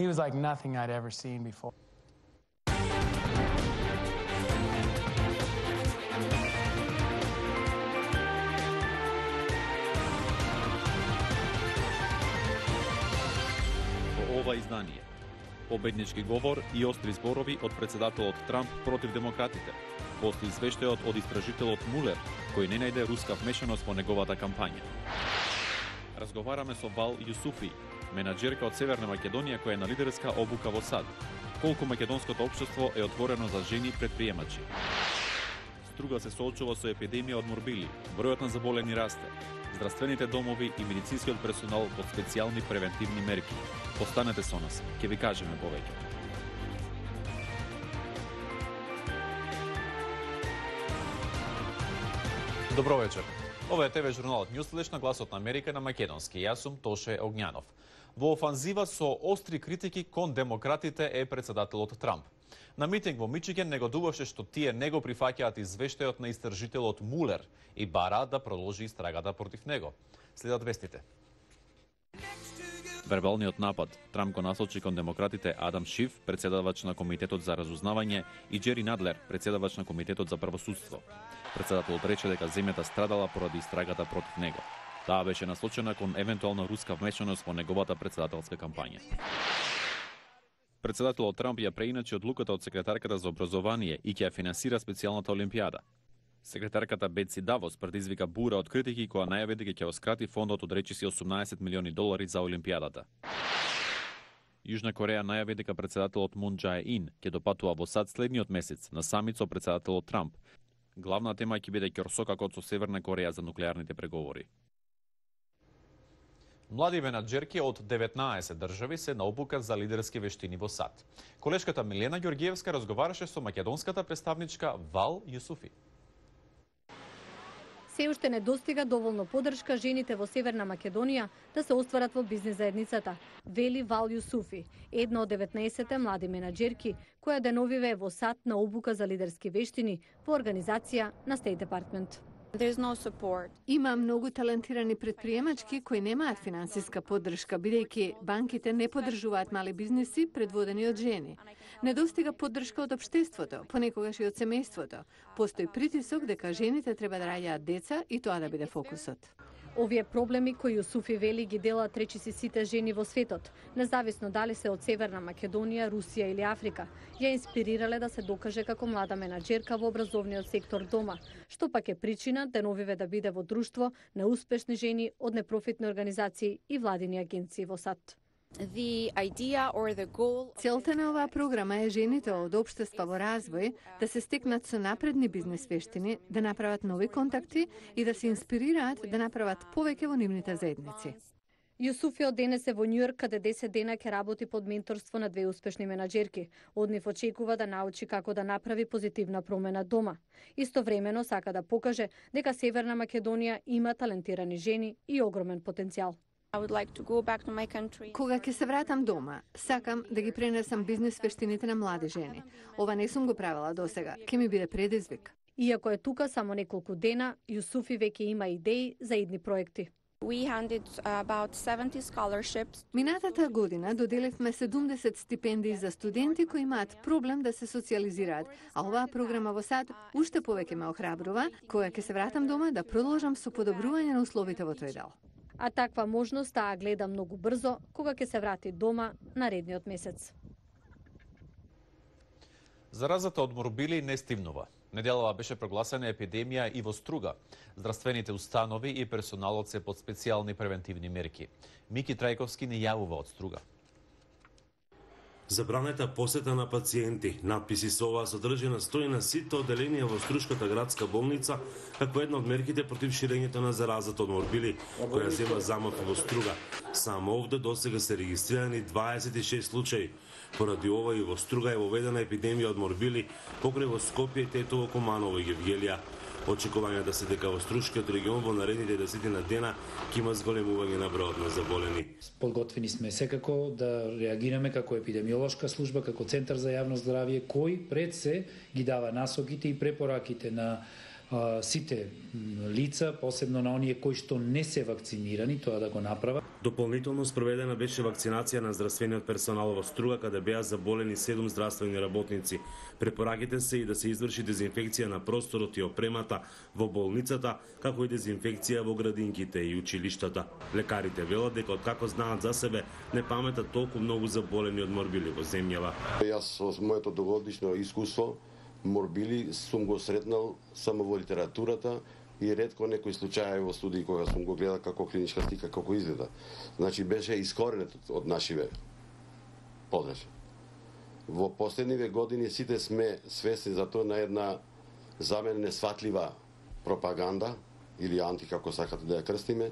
He was like nothing I'd ever seen before. Ова издание. Победнички говор и остри зборови од председателот Трамп против демократите, после извештајот од истражителот Мулер, кој не најде руска вмешаност во неговата кампања. Разговараме со Вал Јусуфи, менаџерка од Северна Македонија која е на лидерска обука во САД. Колку македонското општество е отворено за жени предприемачи. Струга се соочува со епидемија од морбили, бројот на заболени расте. Здравствените домови и медицинскиот персонал под специјални превентивни мерки. Останете со нас, ќе ви кажеме повеќе. Добро вечер. Ова е ТВ журналот Ньюслеш на гласот на Америка на македонски. Јас сум Тоше Огњанов. Во офанзива со остри критики кон демократите е председателот Трамп. На митинг во Мичиген негодуваше што тие не го прифаќаат извештајот на истражителот Мулер и бараат да продолжи истрагата против него. Следат вестите. Вербалниот напад Трамп го насочи кон демократите Адам Шиф, председавач на Комитетот за разузнавање, и Джери Надлер, председавач на Комитетот за правосудство. Председателот рече дека земјата страдала поради истрагата против него. Таа беше насочена кон евентуална руска вмешаност во неговата председателска кампања. Председателот Трамп ја преиначи одлуката од секретарката за образование и ќе ја финансира специјалната олимпијада. Секретарката Бетси Давос предизвика бура од критики која најави дека ќе оскрати фондот од речиси $18 милиони за олимпијадата. Јужна Кореја најави дека председателот Мун Џаe-ин ќе допатува во САД следниот месец на самит со председателот Трамп. Главна тема ќе биде ќорсокакот со Северна Кореја за нуклеарните преговори. Млади менаџерки од 19 држави се на обука за лидерски вештини во САД. Колешката Милена Ѓоргиевска разговараше со македонската представничка Вал Јусуфи. Се уште не достига доволно поддршка жените во Северна Македонија да се остварат во бизнис заедницата, вели Вал Јусуфи, една од 19 млади менаџерки која деновиве е во САД на обука за лидерски вештини во организација на State Department. Има многу талентирани предприемачки кои немаат финансиска поддршка, бидејќи банките не поддржуваат мали бизниси предводени од жени. Недостига поддршка од општеството, понекогаш и од семејството. Постои притисок дека жените треба да раѓаат деца и тоа да биде фокусот. Овие проблеми кои Јусуфи вели ги делат речиси сите жени во светот, независно дали се од Северна Македонија, Русија или Африка, ја инспирирале да се докаже како млада менаџерка во образовниот сектор дома, што пак е причина деновиве да биде во друштво на успешни жени од непрофитни организации и владини агенции во САД. Целта на оваа програма е жените од општества во развој да се стекнат со напредни бизнис вештини, да направат нови контакти и да се инспирираат да направат повеќе во нивните заедници. Јусуфи од денес е во Њујорк, каде 10 дена ќе работи под менторство на две успешни менаџерки. Од нив очекува да научи како да направи позитивна промена дома. Истовремено сака да покаже дека Северна Македонија има талентирани жени и огромен потенцијал. Кога ќе се вратам дома, сакам да ги пренесам бизнис вештините на млади жени. Ова не сум го правила досега, ќе ми биде предизвик. Иако е тука само неколку дена, Јусуфи веќе има идеи за идни проекти. Минатата година доделевме 70 стипендии за студенти кои имаат проблем да се социјализираат, а оваа програма во САД уште повеќе ме охрабрува кога ќе се вратам дома да продолжам со подобрување на условите во тој дел. А таква можност таа гледа многу брзо кога ќе се врати дома наредниот месец. Заразата од морбили не стивнува. Неделава беше прогласена епидемија и во Струга. Здравствените установи и персоналот се под специјални превентивни мерки. Мики Трајковски не јавува од Струга. Забранета посета на пациенти. Надписи со оваа содржина стои на сите одделенија во Струшката градска болница како една од мерките против ширењето на заразата од морбили, која зема замав во Струга. Само овде досега се регистрирани 26 случаи. Поради ова и во Струга е воведена епидемија од морбили, покрај во Скопје, Тетово, Команово и Гевгелија. Очекувањата се дека во Струшкиот регион во наредните 10 дена ќе има зголемување на бројот на заболени. Подготвени сме секако да реагираме како епидемиолошка служба, како Центар за јавно здравје, кој пред се ги дава насоките и препораките на сите лица, посебно на оние кои што не се вакцинирани, тоа да го направат. Дополнително спроведена беше вакцинација на здравствениот персонал во Струга, каде беа заболени 7 здравствени работници. Препораките се и да се изврши дезинфекција на просторот и опремата во болницата, како и дезинфекција во градинките и училиштата. Лекарите велат дека откако знаат за себе, не паметат толку многу заболени од морбили во земјава. Јас со моето догодишно искуство морбили сум го сретнал само во литературата и ретко некои случаи во студии кога сум го гледал како клиничка слика како изгледа. Значи беше искоренет од нашиве подреш. Во последниве години сите сме свесни за тоа на една за мене несватлива пропаганда или анти како сакате да ја крстиме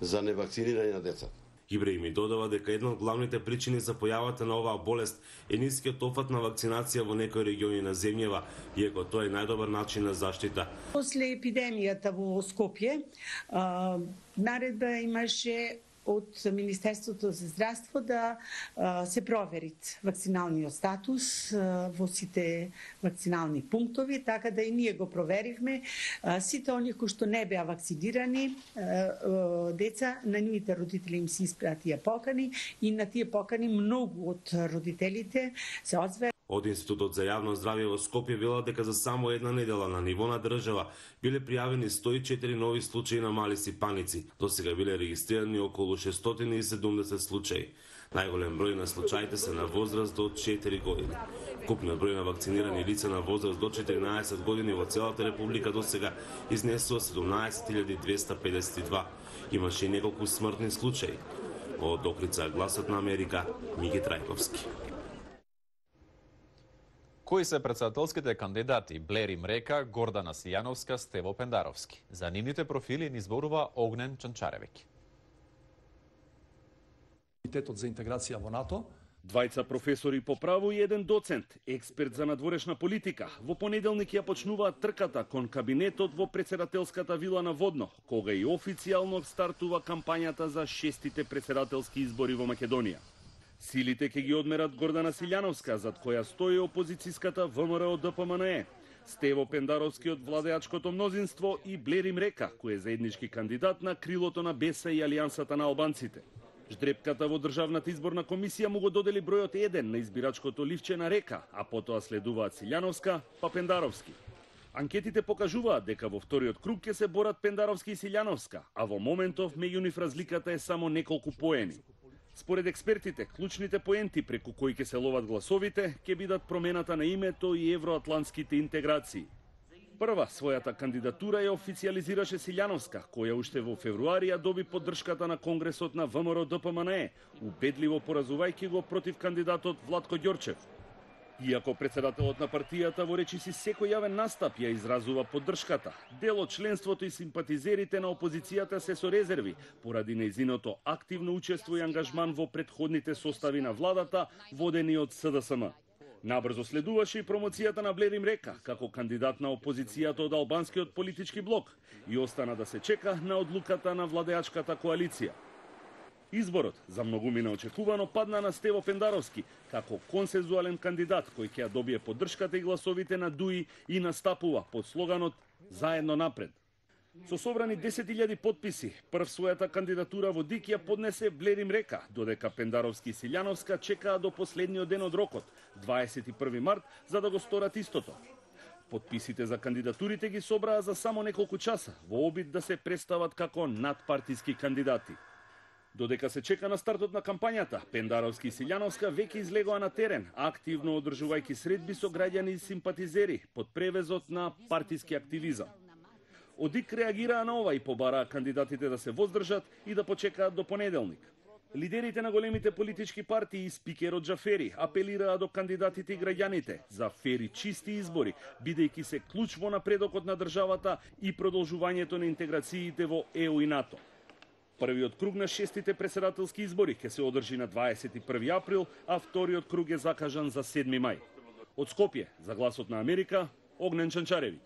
за невакцинирање на деца. Ибраим ми додава дека една од главните причини за појавата на оваа болест е нискиот офат на вакцинација во некои региони на земјава, иако тоа е најдобар начин на заштита. После епидемијата во Скопје, наредба имаше од Министерството за здравство да се проверит вакциналниот статус во сите вакцинални пунктови, така да и ние го проверивме. Сите оние кои што не беа вакцинирани деца, на нивните родители им се испратија покани и на тие покани многу од родителите се одзве. Од Институтот за јавно здравје во Скопје велат дека за само една недела на ниво на држава биле пријавени 104 нови случаи на мали сипаници. До сега биле регистрирани околу 670 случаи. Најголем број на случаите се на возраст до 4 години. Купниот број на вакцинирани лица на возраст до 14 години во целата република до сега изнесува 17.252. Имаше и неколку смртни случаи. Од Охрица, Гласот на Америка, Мики Трајковски. Кои се председателските кандидати Блери Мрека, Гордана Силјановска, Стево Пендаровски? За нивните профили ни зборува Огнен Чанчаревиќ. Комитетот за интеграција во НАТО. Двајца професори по право и еден доцент, експерт за надворешна политика. Во понеделник ја почнуваат трката кон кабинетот во председателската вила на Водно, кога и официјално стартува кампањата за 6-тите председателски избори во Македонија. Силите ќе ги одмерат Гордана Силјановска, зад која стои опозицијската ВМРО ДПМНЕ, Стево Пендаровски од владеачкото мнозинство и Блери Мрека, кој е заеднички кандидат на крилото на БЕСА и Алијансата на албанците. Ждрепката во Државната изборна комисија му го додели бројот 1 на избирачкото ливче на Река, а потоа следуваат Силјановска па Пендаровски. Анкетите покажуваат дека во вториот круг ќе се борат Пендаровски и Силјановска, а во моментов меѓу нив разликата е само неколку поени. Според експертите, клучните поенти преку кои ќе се ловат гласовите ќе бидат промената на името и евроатлантските интеграции. Прва својата кандидатура ја официјализираше Силјановска, која уште во февруари ја доби поддршката на Конгресот на ВМРО ДПМНЕ, убедливо поразувајќи го против кандидатот Владко Ѓорчев. Иако председателот на партијата во речиси секој јавен настап ја изразува поддршката, дел од членството и симпатизерите на опозицијата се со резерви, поради нејзиното активно учество и ангажман во претходните состави на владата, водени од СДСМ. Набрзо следуваше и промоцијата на Блери Мрека, како кандидат на опозицијата од албанскиот политички блок, и остана да се чека на одлуката на владеачката коалиција. Изборот, за многумина очекувано, падна на Стево Пендаровски, како консензуален кандидат кој ќе ја добие поддршката и гласовите на ДУИ и настапува под слоганот «Заедно напред». Со собрани 10.000 подписи, прв својата кандидатура во ДИК ја поднесе Блери Мрека, додека Пендаровски и Силјановска чекаа до последниот ден од рокот, 21 март, за да го сторат истото. Подписите за кандидатурите ги собраа за само неколку часа, во обид да се представат како надпартиски кандидати. Додека се чека на стартот на кампањата, Пендаровски и Силјановска веќе излегоа на терен, активно одржувајќи средби со граѓани и симпатизери под превезот на партиски активизам. ОДИК реагираа на ова и побараа кандидатите да се воздржат и да почекаат до понеделник. Лидерите на големите политички партии и спикерот Џафери апелираа до кандидатите и граѓаните за фери чисти избори, бидејќи се клуч во напредокот на државата и продолжувањето на интеграциите во ЕУ и НАТО. Првиот круг на 6-тите председателски избори ќе се одржи на 21 април, а вториот круг е закажан за 7 мај. Од Скопје, за Гласот на Америка, Огнен Чанчаревиќ.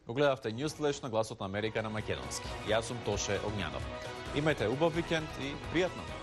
Го гледавте Ньюслеш на Гласот на Америка на македонски. Јас сум Тоше Огњанов. Имајте убав викенд и пријатно!